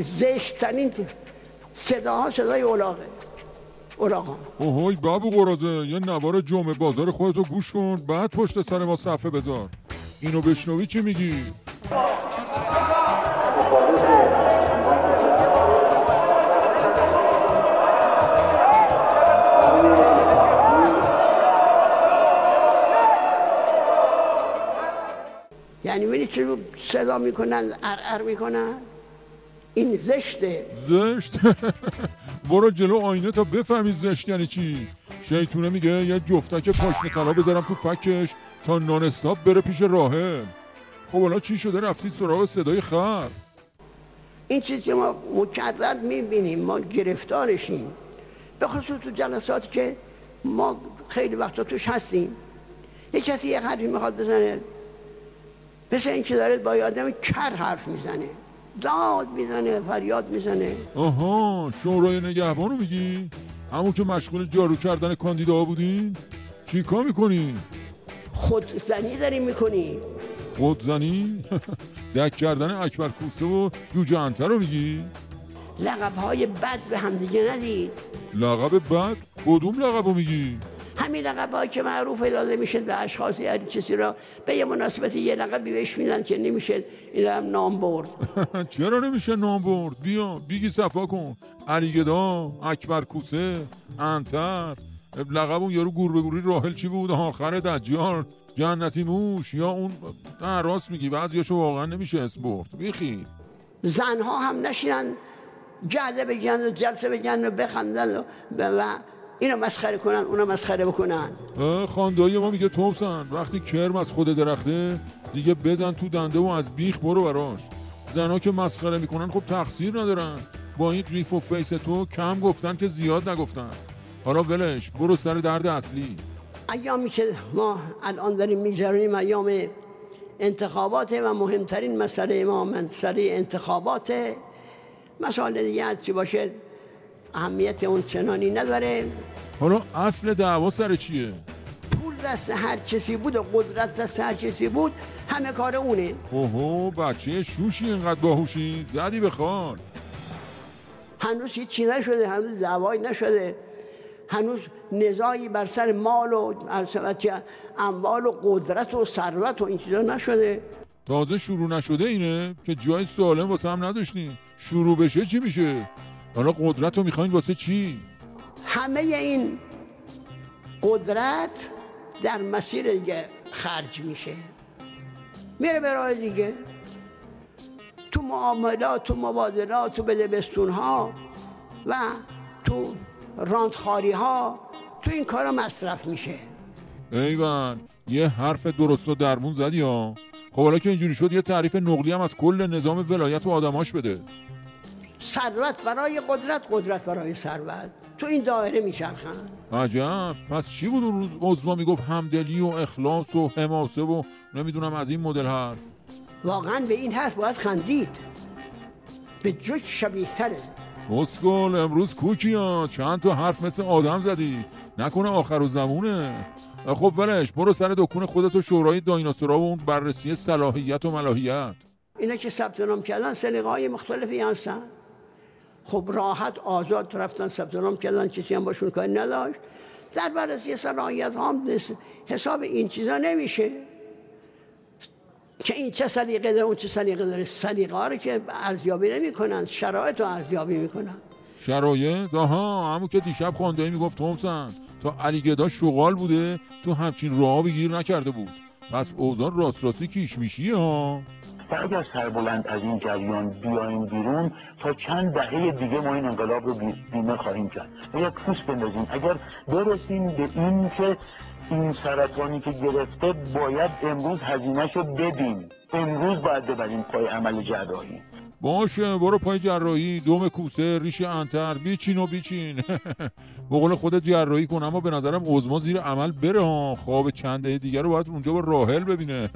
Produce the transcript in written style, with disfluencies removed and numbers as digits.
زشت‌ترین صداها صدای اولاغه. اوهای بابو قرازه، یه نوار جمعه بازار خودتو گوش کن، بعد پشت سر ما صفحه بذار. اینو بشنوی چی میگی؟ یعنی ببینید چه صدا میکنن، ارعر میکنن. این زشته. زشت؟ برو جلو آینه تا بفهمی زشت یعنی چی. شیطونه میگه یه جفتک پاشنه طلا بذارم تو فکش تا نان استاپ بره پیش راهل. خب حالا چی شده رفتی سراغ صدای خر؟ این چیزی که ما مکرر میبینیم، ما گرفتارشیم، به خصوص تو جلساتی که ما خیلی وقتا توش هستیم. یه کسی یه حرفی میخواد بزنه، مثل این که داره با آدم کر حرف میزنه، داد میزنه، فریاد میزنه. آها، شورای نگهبانو میگی؟ همون که مشغول جارو کردن کاندیدا بودین؟ چی کار میکنی؟ خودزنی داریم میکنی. خودزنی؟ دک کردن اکبر کوسه و جوجه انتر رو میگی؟ لقب‌های بد به هم دیگه ندید. لقب بد؟ کدوم لقبو میگی؟ همین لقب‌هایی که معروف داده میشه به اشخاصی، هر چیزی را به یه مناسبتی یه لقبی بهش میدن که نمیشه این هم نام برد. چرا نمیشه نام برد؟ بیا بیگی صفا کن. علیگدا، اکبر کوسه، انتر، لقب اون یارو گور به گوری راحل چی بود؟ آخر دجال، جنتی موش، یا اون راست میگی بعضیاشو واقعا نمیشه اسم برد. بیخیر. زنها هم نشینن جعده بگن و جلسه بگن و بخندن و اینو مسخره کنن اونو مسخره بکنن. خاندایی ما میگه تومسن وقتی کرم از خود درخته دیگه بزن تو دنده و از بیخ برو براش. زنها که مسخره میکنن خب تقصیر ندارن. با این قیف و فیس تو کم گفتن که زیاد نگفتن. حالا ولش، برو سر درد اصلی. ایامی که ما الان داریم میگذرونیم ایام انتخابات و مهمترین مسئله ما مسئله انتخابات. مسئله دیگه هرچی باشه اهمیت اون چنانی نداره. حالا اصل دعوا سر چیه؟ پول دست هر کسی بود و قدرت دست هر کسی بود، همه کار اونه. اوهو بچه شوشی اینقدر باهوشی زدی به خال. هنوز هیچی نشده، هنوز دعوایی نشده، هنوز نزاعی بر سر مال و اموال و قدرت و ثروت و این چیزا نشده. تازه شروع نشده اینه که جای سالم واسه هم نداشتین. شروع بشه چی میشه؟ حالا قدرت رو میخواین واسه چی؟ همه این قدرت در مسیر دیگه خرج میشه، میره به راه دیگه، تو معاملات، تو مبادلات، تو بدبستون ها و تو راندخاری ها، تو این کارا مصرف میشه. ایوان یه حرف درست و درمون زدی ها. خب حالا که اینجوری شد یه تعریف نقلی هم از کل نظام ولایت و آدماش بده. ثروت برای قدرت، قدرت برای ثروت، تو این دایره میچرخن. عجب، پس چی بود اون روز عضوا میگفت همدلی و اخلاص و حماسه و نمیدونم از این مدل حرف؟ واقعا به این حرف باید خندید، به جوک شبیه تره. مسکل امروز کوکی ها، چند تا حرف مثل آدم زدی، نکنه آخر زمونه. خب ولش، برو سر دکون خودت و شورای دایناسورا و اون بررسی صلاحیت و ملاحیت. اینا که ثبت نام کردن سلیقه‌های مختلفی هستن. خب راحت آزاد رفتن ثبت نام کردن، کسی هم باشون کاری نداشت. در بررسی صلاحیت هم حساب این چیزا نمیشه که این چه سلیقه داره اون چه سلیقه داره. سلیقه ها رو که ارزیابی نمی‌کنن، شرایط رو ارزیابی می‌کنن. شرایط؟ آها، همون که دیشب خوانده‌ای میگفت تومسن تا علیگدا شغال بوده تو همچین راه بگیر نکرده بود. پس اوضاع راست راستی کیش میشیه ها. و اگر سربلند از این جریان بیاییم بیرون تا چند دهه دیگه ما این انقلاب رو بیمه خواهیم کرد و یک پوست بندازیم. اگر برسیم به این که این سرطانی که گرفته باید امروز هزینه‌شو بدیم، امروز باید ببریم پای عمل جراحی. باشه برو پای جراحی، دم کوسه، ریش انتر، بیچین و بیچین. به قول خودت جراحی کن، اما به نظرم عظما زیر عمل بره ها. خواب چند دهه دیگه رو باید اونجا با راحل ببینه.